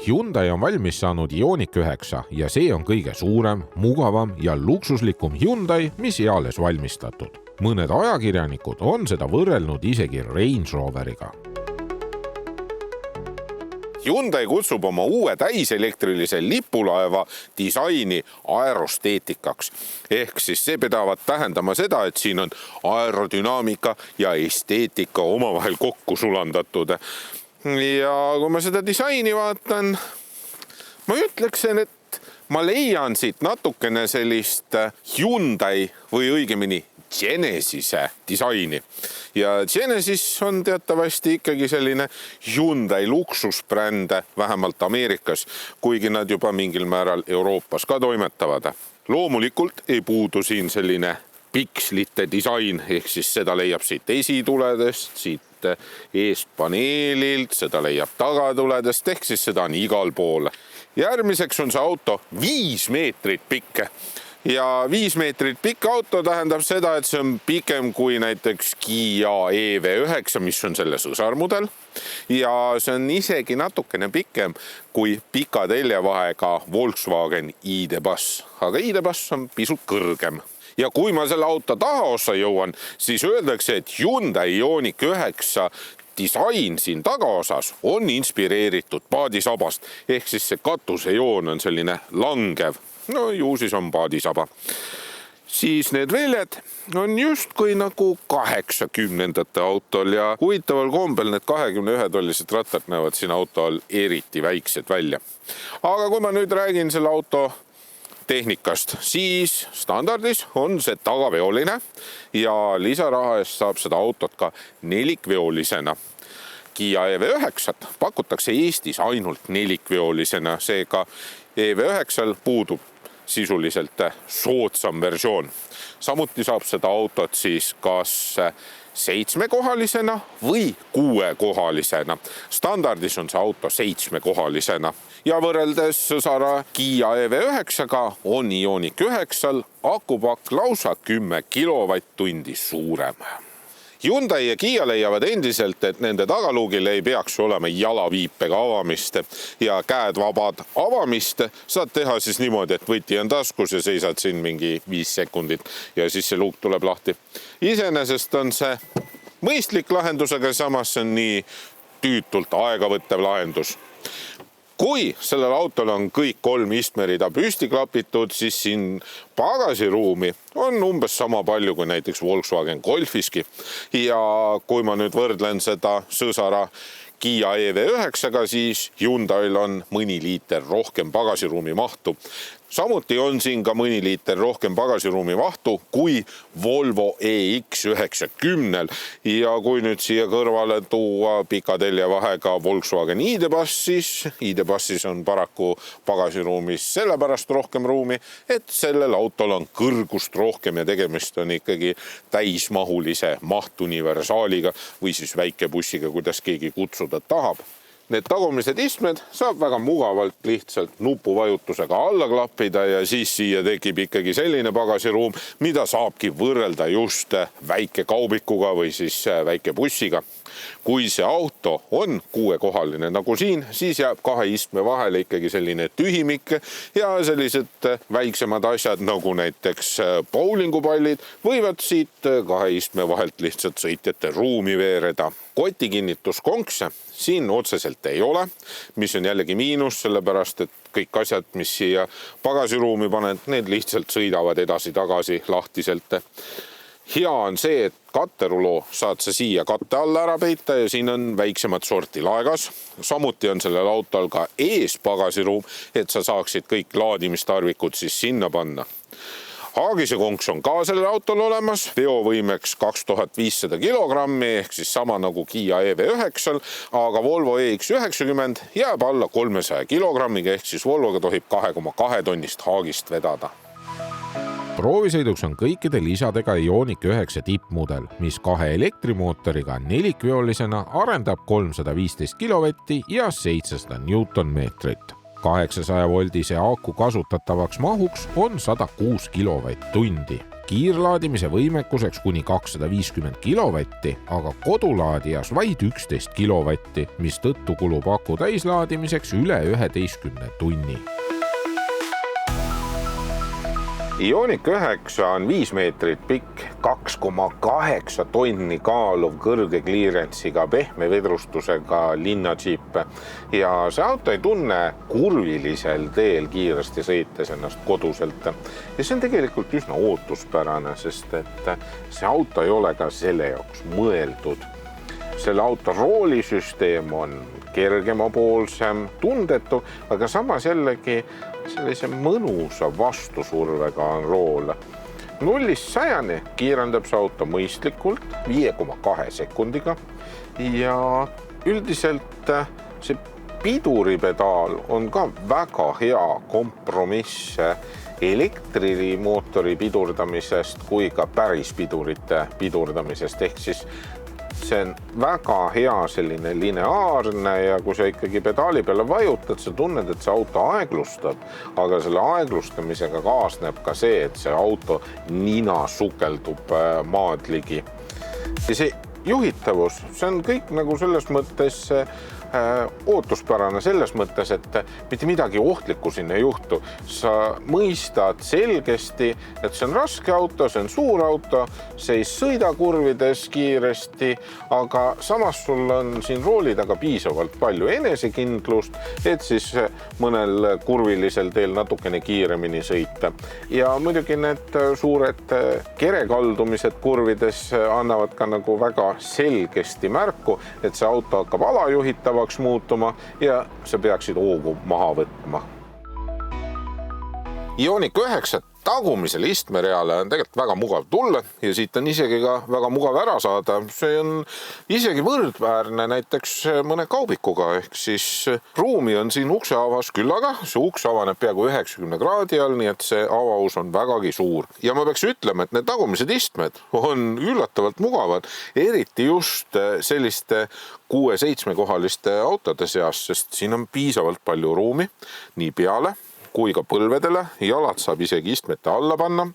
Hyundai on valmis saanud Ioniq 9 ja see on kõige suurem, mugavam ja luksuslikum Hyundai, mis eales valmistatud. Mõned ajakirjanikud on seda võrrelnud isegi Range Roveriga. Hyundai kutsub oma uue täiselektrilise lipulaeva disaini aerosteetikaks. Ehk siis see pidavat tähendama seda, et siin on aerodünaamika ja esteetika omavahel kokku sulandatud. Ja kui ma seda disaini vaatan, ma ütleksin, et ma leian siit natukene sellist Hyundai või õigemini Genesise disaini. Ja Genesis on teatavasti ikkagi selline Hyundai luksusbränd, vähemalt Ameerikas, kuigi nad juba mingil määral Euroopas ka toimetavad. Loomulikult ei puudu siin selline pikslite disain, ehk siis seda leiab siit esituledest, siit eestpaneelilt, seda leiab tagatuledest, ehk siis seda on igal pool. Järgmiseks on see auto 5 meetrit pikk. Ja 5 meetrit pikk auto tähendab seda, et see on pikem kui näiteks Kia EV9, mis on selle sõsarmudel. Ja see on isegi natukene pikem kui pika teljevahega Volkswagen ID.Buzz. Aga ID.Buzz on pisut kõrgem. Ja kui ma selle auto tahaossa jõuan, siis öeldakse, et Hyundai Ioniq 9 disain siin tagaosas on inspireeritud paadisabast, ehk siis see katusejoon on selline langev. No ju siis on paadisaba. Siis need väljad on justkui nagu 80-ndate autol ja huvitaval kombel need 21-tollised rattad näevad siin autol eriti väiksed välja. Aga kui ma nüüd räägin selle auto tehnikast, siis standardis on see tagaveoline ja lisaraha eest saab seda autot ka nelikveolisena. Kia EV9 pakutakse Eestis ainult nelikveolisena, seega EV9 puudub sisuliselt soodsam versioon. Samuti saab seda autot siis kas 7-kohalisena või 6-kohalisena. Standardis on see auto 7-kohalisena. Ja võrreldes sõsara Kia EV9-ga on Ioniq 9 akupakk lausa 10 kilovatt-tundi suurem. Hyundai ja Kia leiavad endiselt, et nende tagaluugil ei peaks olema jalaviipega avamist ja käed vabad avamist saad teha siis niimoodi, et võti on taskus ja seisad siin mingi 5 sekundit ja siis see luuk tuleb lahti. Iseenesest on see mõistlik lahendus, aga samas on nii tüütult aegavõttev lahendus. Kui sellel autol on kõik 3 istmerida püsti klapitud, siis siin pagasiruumi on umbes sama palju kui näiteks Volkswagen Golfiski. Ja kui ma nüüd võrdlen seda sõsara Kia EV9-ga, siis Hyundai'l on mõni liiter rohkem pagasiruumi mahtu. Samuti on siin ka mõni liiter rohkem pagasiruumi mahtu kui Volvo EX90. Ja kui nüüd siia kõrvale tuua pika teljevahega Volkswagen ID.Buzz, siis ID.Buzzis on paraku pagasiruumis sellepärast rohkem ruumi, et sellel autol on kõrgust rohkem ja tegemist on ikkagi täismahulise mahtuniversaaliga või siis väikebussiga, kuidas keegi kutsuda tahab. Need tagumised istmed saab väga mugavalt lihtsalt nupuvajutusega alla klappida ja siis siia tekib ikkagi selline pagasiruum, mida saabki võrrelda just väikekaubikuga või siis väikebussiga. Kui see auto on 6-kohaline nagu siin, siis jääb 2 istme vahele ikkagi selline tühimik ja sellised väiksemad asjad nagu näiteks bowlingupallid võivad siit 2 istme vahelt lihtsalt sõitjate ruumi veereda. Kotikinnituskonkse siin otseselt ei ole, mis on jällegi miinus, sellepärast et kõik asjad, mis siia pagasiruumi paned, need lihtsalt sõidavad edasi-tagasi lahtiselt. Hea on see, et katteruloo saad sa siia katte alla ära peita ja siin on väiksemad sorti laegas. Samuti on sellel autol ka ees pagasiruum, et sa saaksid kõik laadimistarvikud siis sinna panna. Haagise konks on ka sellel autol olemas, veovõimeks 2500 kilogrammi, ehk siis sama nagu Kia EV9, aga Volvo EX90 jääb alla 300 kilogrammiga, ehk siis Volvoga tohib 2,2 tonnist haagist vedada. Proovisõiduks on kõikide lisadega Ioniq 9 tippmudel, mis 2 elektrimootoriga nelikveolisena arendab 315 kilovatti ja 700 newtonmeetrit. 800-voldise aku kasutatavaks mahuks on 106 kilovatt-tundi. kiirlaadimise võimekuseks kuni 250 kilovatti, aga kodulaadijas vaid 11 kilovatti, mis tõttu kulub aku täislaadimiseks üle 11 tunni. Ioniq 9 on 5 meetrit pikk, 2,8 tonni kaaluv kõrge clearance'iga pehme vedrustusega linnadžiip ja see auto ei tunne kurvilisel teel kiiresti sõites ennast koduselt. Ja see on tegelikult üsna ootuspärane, sest et see auto ei ole ka selle jaoks mõeldud. Selle auto roolisüsteem on kergemapoolsem, tundetu, aga samas jällegi sellise mõnusa vastusurvega on rool. 0-100 kiirendab see auto mõistlikult 5,2 sekundiga ja üldiselt see piduripedaal on ka väga hea kompromiss elektrimootori pidurdamisest kui ka päris pidurite pidurdamisest, ehk siis see on väga hea selline lineaarne ja kui sa ikkagi pedaali peale vajutad, sa tunned, et see auto aeglustab, aga selle aeglustamisega kaasneb ka see, et see auto nina sukeldub maad ligi. Ja see juhitavus, see on kõik nagu selles mõttes ootuspärane selles mõttes, et mitte midagi ohtlikku sinna ei juhtu. Sa mõistad selgesti, et see on raske auto, see on suur auto, see ei sõida kurvides kiiresti, aga samas sul on siin rooli taga piisavalt palju enesekindlust, et siis mõnel kurvilisel teel natukene kiiremini sõita. Ja muidugi need suured kerekaldumised kurvides annavad ka nagu väga selgesti märku, et see auto hakkab alajuhitava muutuma ja sa peaksid hoogu maha võtma. Ioniq 9 tagumisele istmereale on tegelikult väga mugav tulla ja siit on isegi ka väga mugav ära saada. See on isegi võrdväärne näiteks mõne kaubikuga, ehk siis ruumi on siin ukseavas küllaga. See uks avaneb peaaegu 90 kraadi all, nii et see avaus on vägagi suur. Ja ma peaks ütlema, et need tagumised istmed on üllatavalt mugavad, eriti just selliste 6-7 kohaliste autode seas, sest siin on piisavalt palju ruumi nii peale kui ka põlvedele, jalad saab isegi istmete alla panna.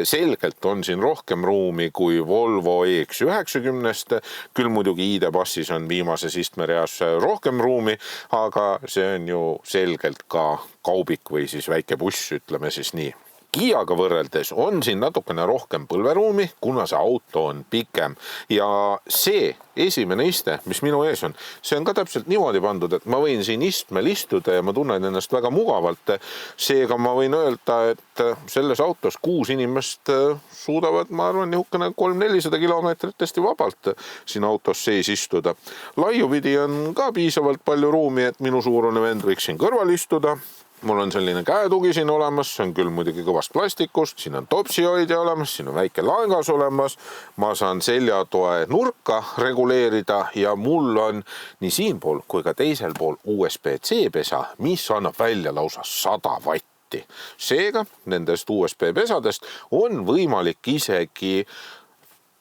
Selgelt on siin rohkem ruumi kui Volvo EX90-st, küll muidugi ID-passis on viimases istmereas rohkem ruumi, aga see on ju selgelt ka kaubik või siis väike buss, ütleme siis nii. Kiaga võrreldes on siin natukene rohkem põlveruumi, kuna see auto on pikem ja see esimene iste, mis minu ees on, see on ka täpselt niimoodi pandud, et ma võin siin istmel istuda ja ma tunnen ennast väga mugavalt. Seega ma võin öelda, et selles autos 6 inimest suudavad, ma arvan, nihukene 300-400 kilomeetrit hästi vabalt siin autos sees istuda. Laiupidi on ka piisavalt palju ruumi, et minu suurune vend võiks siin kõrval istuda. Mul on selline käetugi siin olemas, see on küll muidugi kõvast plastikust, siin on topsihoidja olemas, siin on väike laengas olemas, ma saan seljatoe nurka reguleerida ja mul on nii siinpool kui ka teisel pool USB-C pesa, mis annab välja lausa 100 vatti. Seega nendest USB-pesadest on võimalik isegi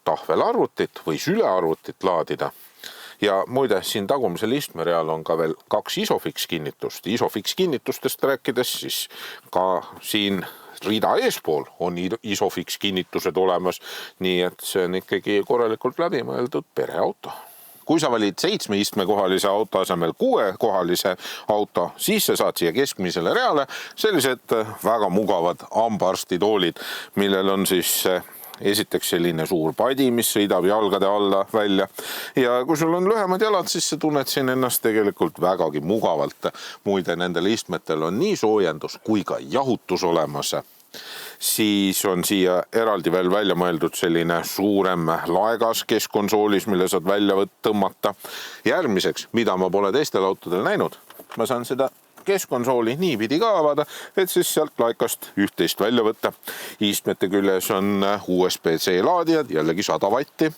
tahvelarvutit või sülearvutit laadida. Ja muide, siin tagumisel istmereal on ka veel 2 Isofix kinnitust. Isofix kinnitustest rääkides siis ka siin rida eespool on Isofix kinnitused olemas, nii et see on ikkagi korralikult läbimõeldud pereauto. Kui sa valid 7 istmekohalise auto asemel 6-kohalise auto, siis sa saad siia keskmisele reale sellised väga mugavad hambaarstitoolid, millel on siis esiteks selline suur padi, mis sõidab jalgade alla välja. Ja kui sul on lühemad jalad, siis sa tunned siin ennast tegelikult vägagi mugavalt. Muide, nendel istmetel on nii soojendus kui ka jahutus olemas. Siis on siia eraldi veel välja mõeldud selline suurem laegas keskkonsoolis, mille saad välja tõmmata. Järgmiseks, mida ma pole teistel autodel näinud, ma saan seda keskkonsooli nii pidi ka avada, et siis sealt laikast 11 välja võtta. Istmete küljes on USB-C laadijad, jällegi 100 vatti.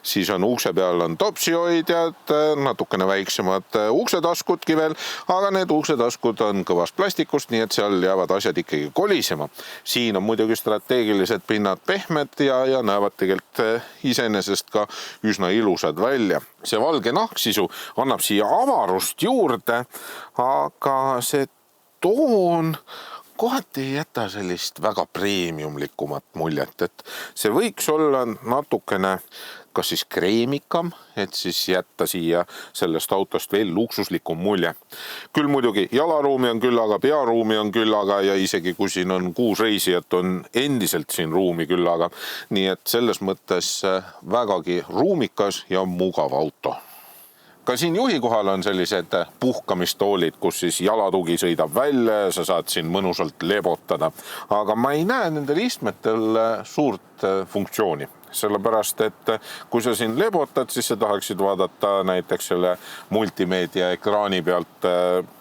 Siis on ukse peal on topsihoidjad, natukene väiksemad uksetaskudki veel, aga need uksetaskud on kõvast plastikust, nii et seal jäävad asjad ikkagi kolisema. Siin on muidugi strateegilised pinnad pehmed ja näevad tegelikult iseenesest ka üsna ilusad välja. See valge nahksisu annab siia avarust juurde, aga see toon kohati ei jäta sellist väga premiumlikumat muljet, et see võiks olla natukene kas siis kreemikam, et siis jätta siia sellest autost veel luksuslikum mulje. Küll muidugi jalaruumi on küllaga, pearuumi on küllaga ja isegi kui siin on 6 reisijat, on endiselt siin ruumi küllaga. Nii et selles mõttes vägagi ruumikas ja mugav auto. Ka siin juhi kohal on sellised puhkamistoolid, kus siis jalatugi sõidab välja ja sa saad siin mõnusalt lebotada. Aga ma ei näe nendel istmetel suurt funktsiooni. Sellepärast, et kui sa siin lebotad, siis sa tahaksid vaadata näiteks selle multimeedia ekraani pealt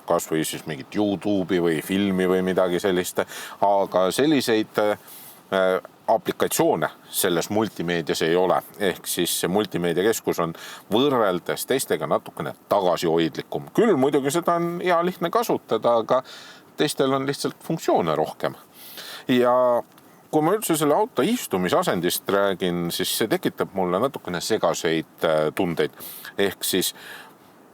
kas või siis mingit YouTube'i või filmi või midagi sellist. Aga selliseid aplikatsioone selles multimeedias ei ole. Ehk siis see multimeediakeskus on võrreldes teistega natukene tagasihoidlikum. Küll muidugi seda on hea lihtne kasutada, aga teistel on lihtsalt funktsioone rohkem. Ja kui ma üldse selle auto istumisasendist räägin, siis see tekitab mulle natukene segaseid tundeid. Ehk siis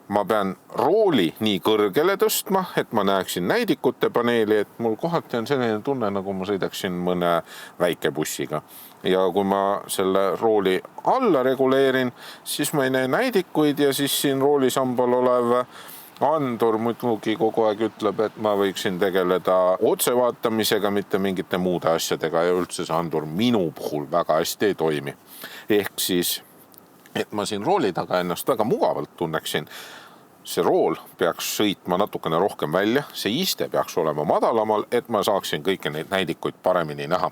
ma pean rooli nii kõrgele tõstma, et ma näeksin näidikute paneeli, et mul kohati on selline tunne, nagu ma sõidaksin mõne väikebussiga. Ja kui ma selle rooli alla reguleerin, siis ma ei näe näidikuid ja siis siin roolisambal olev andur muidugi kogu aeg ütleb, et ma võiksin tegeleda otsevaatamisega, mitte mingite muude asjadega ja üldse see andur minu puhul väga hästi ei toimi. Ehk siis, et ma siin rooli taga ennast väga mugavalt tunneksin, see rool peaks sõitma natukene rohkem välja, see iste peaks olema madalamal, et ma saaksin kõiki neid näidikuid paremini näha.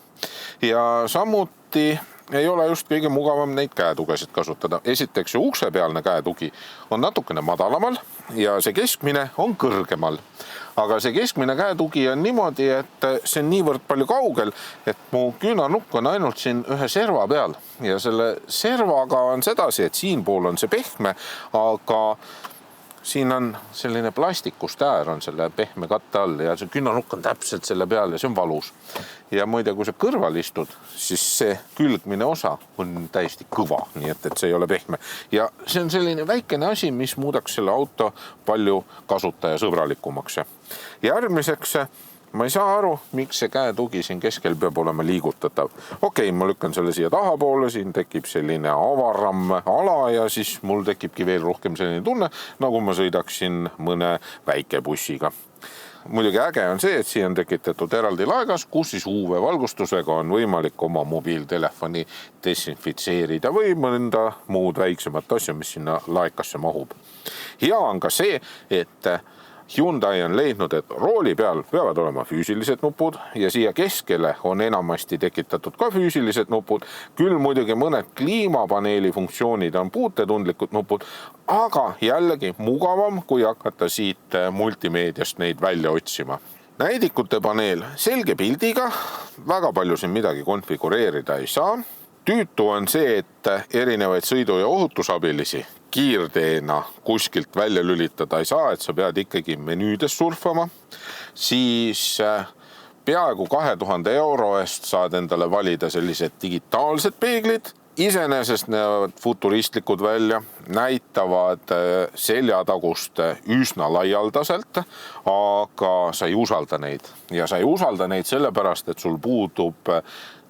Ja samuti ei ole just kõige mugavam neid käetugesid kasutada. Esiteks see uksepealne käetugi on natukene madalamal ja see keskmine on kõrgemal. Aga see keskmine käetugi on niimoodi, et see on niivõrd palju kaugel, et mu küünarnukk on ainult siin ühe serva peal. Ja selle servaga on sedasi, et siin pool on see pehme, aga siin on selline plastikust äär on selle pehme katte all ja see küünarnukk on täpselt selle peal ja see on valus. Ja muide, kui sa kõrval istud, siis see külgmine osa on täiesti kõva, nii et see ei ole pehme. Ja see on selline väikene asi, mis muudaks selle auto palju kasutajasõbralikumaks. Järgmiseks, ma ei saa aru, miks see käetugi siin keskel peab olema liigutatav. Okei, ma lükkan selle siia tahapoole, siin tekib selline avaram ala ja siis mul tekibki veel rohkem selline tunne, nagu ma sõidaksin mõne väikebussiga. Muidugi äge on see, et siia on tekitatud eraldi laegas, kus siis UV-valgustusega on võimalik oma mobiiltelefoni desinfitseerida või mõnda muud väiksemat asja, mis sinna laekasse mahub. Hea on ka see, et Hyundai on leidnud, et rooli peal peavad olema füüsilised nupud ja siia keskele on enamasti tekitatud ka füüsilised nupud. Küll muidugi mõned kliimapaneeli funktsioonid on puutetundlikud nupud, aga jällegi mugavam, kui hakata siit multimeediast neid välja otsima. Näidikute paneel selge pildiga, väga palju siin midagi konfigureerida ei saa. Tüütu on see, et erinevaid sõidu- ja ohutusabilisi kiirteena kuskilt välja lülitada ei saa, et sa pead ikkagi menüüdes surfama. Siis peaaegu 2000 € eest saad endale valida sellised digitaalsed peeglid. Iseenesest näevad futuristlikud välja, näitavad seljatagust üsna laialdaselt, aga sa ei usalda neid. Ja sa ei usalda neid sellepärast, et sul puudub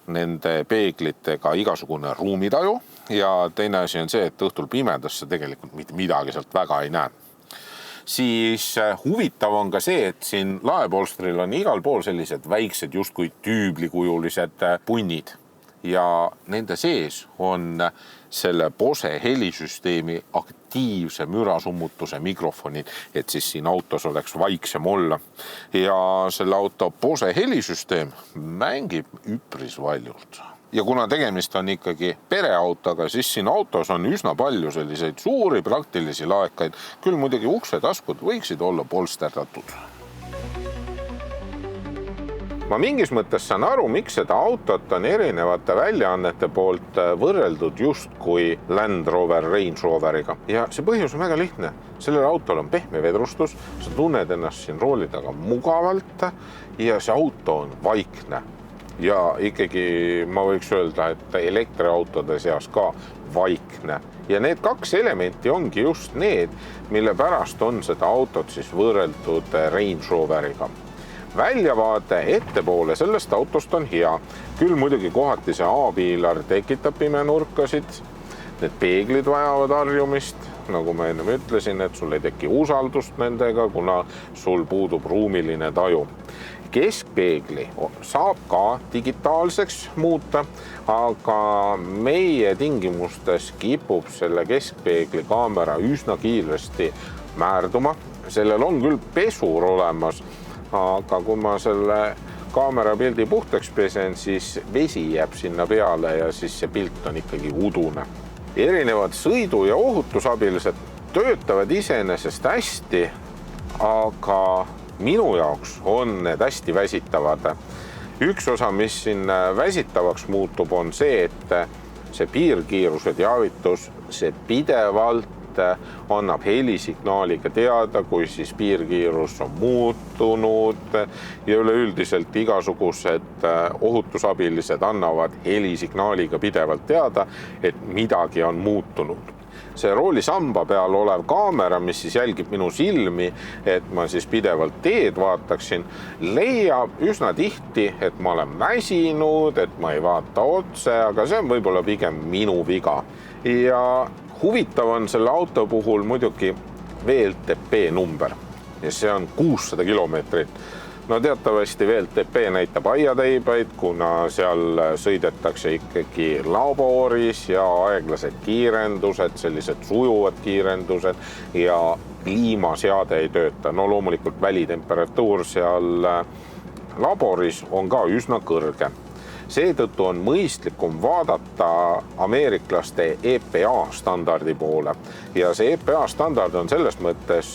nende peeglitega igasugune ruumitaju ja teine asi on see, et õhtul pimedas sa tegelikult midagi sealt väga ei näe. Siis huvitav on ka see, et siin laepolstril on igal pool sellised väiksed justkui tüüblikujulised punnid ja nende sees on selle Bose helisüsteemi aktiivse mürasummutuse mikrofonid, et siis siin autos oleks vaiksem olla. Ja selle auto Bose helisüsteem mängib üpris valjult. Ja kuna tegemist on ikkagi pereautoga, siis siin autos on üsna palju selliseid suuri praktilisi laekaid. Küll muidugi uksetaskud võiksid olla polsterdatud. Ma mingis mõttes saan aru, miks seda autot on erinevate väljaannete poolt võrreldud just kui Land Rover Range Roveriga. Ja see põhjus on väga lihtne. Sellel autol on pehme vedrustus, sa tunned ennast siin rooli taga mugavalt ja see auto on vaikne. Ja ikkagi ma võiks öelda, et elektriautode seas ka vaikne. Ja need kaks elementi ongi just need, mille pärast on seda autot siis võrreldud Range Roveriga. väljavaade ettepoole sellest autost on hea. Küll muidugi kohati see A-piilar tekitab pimenurkasid. Need peeglid vajavad harjumist, nagu ma enne ütlesin, et sul ei teki usaldust nendega, kuna sul puudub ruumiline taju. Keskpeegli saab ka digitaalseks muuta, aga meie tingimustes kipub selle keskpeegli kaamera üsna kiiresti määrduma. Sellel on küll pesur olemas, aga kui ma selle kaamera pildi puhtaks pesen, siis vesi jääb sinna peale ja siis see pilt on ikkagi udune. Erinevad sõidu- ja ohutusabilised töötavad iseenesest hästi, aga minu jaoks on need hästi väsitavad. Üks osa, mis siin väsitavaks muutub, on see, et see piirkiiruse teavitus, see pidevalt annab helisignaaliga teada, kui siis piirkiirus on muutunud ja üleüldiselt igasugused ohutusabilised annavad helisignaaliga pidevalt teada, et midagi on muutunud. See roolisamba peal olev kaamera, mis siis jälgib minu silmi, et ma siis pidevalt teed vaataksin, leiab üsna tihti, et ma olen väsinud, et ma ei vaata otse, aga see on võib-olla pigem minu viga. Ja huvitav on selle auto puhul muidugi VLTP number ja see on 600 kilomeetrit. No teatavasti VLTP näitab aiateibaid, kuna seal sõidetakse ikkagi laboris ja aeglased kiirendused, sellised sujuvad kiirendused ja kliimaseade ei tööta. No loomulikult välitemperatuur seal laboris on ka üsna kõrge. Seetõttu on mõistlikum vaadata ameeriklaste EPA standardi poole ja see EPA standard on selles mõttes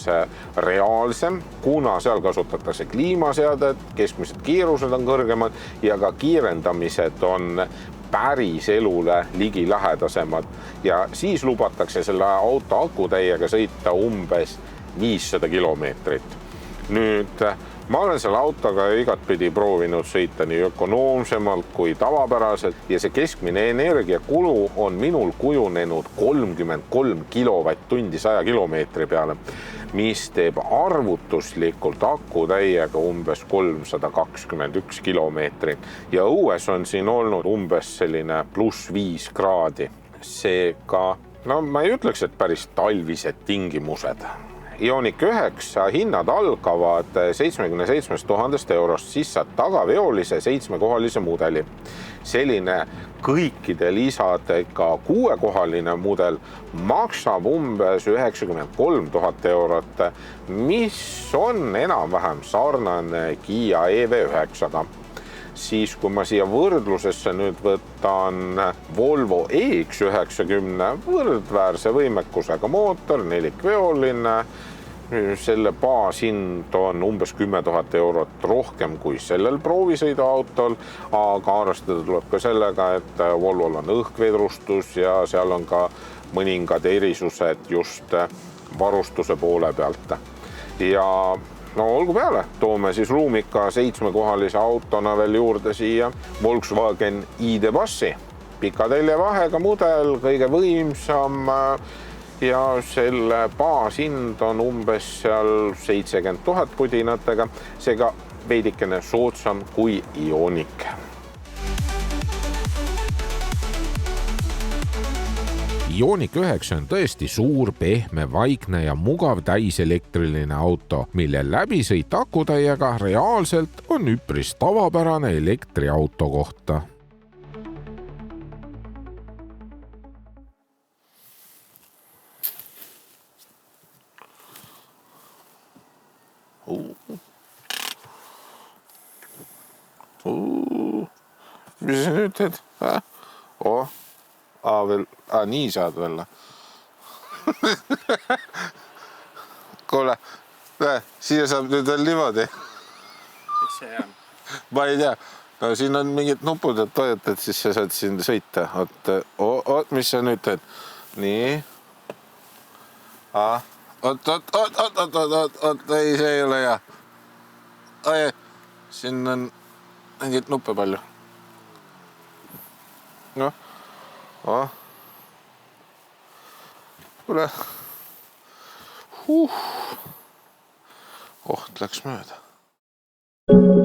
reaalsem, kuna seal kasutatakse kliimaseadet, keskmised kiirused on kõrgemad ja ka kiirendamised on päris elule ligilähedasemad ja siis lubatakse selle auto akutäiega sõita umbes 500 kilomeetrit. Nüüd ma olen selle autoga igatpidi proovinud sõita nii ökonoomsemalt kui tavapäraselt ja see keskmine energiakulu on minul kujunenud 33 kilovatt-tundi 100 kilomeetri peale, mis teeb arvutuslikult akutäiega umbes 321 kilomeetrit ja õues on siin olnud umbes selline +5 kraadi. Seega, no ma ei ütleks, et päris talvised tingimused. Ioniq 9 hinnad algavad 77 000 eurost, siis saad tagaveolise 7-kohalise mudeli. Selline kõikide lisadega 6-kohaline mudel maksab umbes 93 000 eurot, mis on enam-vähem sarnane Kia EV9-ga. Siis kui ma siia võrdlusesse nüüd võtan Volvo EX90 võrdväärse võimekusega mootor, nelikveoline, selle baashind on umbes 10 000 eurot rohkem kui sellel proovisõiduautol, aga arvestada tuleb ka sellega, et Volvol on õhkvedrustus ja seal on ka mõningad erisused just varustuse poole pealt. Ja no olgu peale, toome siis ruumika 7-kohalise autona veel juurde siia Volkswagen ID-Bussi. Pika teljevahega mudel, kõige võimsam ja selle baashind on umbes seal 70 000 pudinatega, seega veidikene soodsam kui Ioniq. Ioniq 9 on tõesti suur, pehme, vaikne ja mugav täiselektriline auto, mille läbisõit akutäiega reaalselt on üpris tavapärane elektriauto kohta. Mis sa nüüd teed? Nii saad veel. Kuule, siia saab nüüd veel niimoodi. Mis see on? Ma ei tea. No siin on mingid nupud, et toetad, siis sa saad siin sõita. Mis sa nüüd teed? Nii. Ei, see ei ole hea. Siin on mingid nuppe palju. Kuule. Koht läks mööda. Thank you.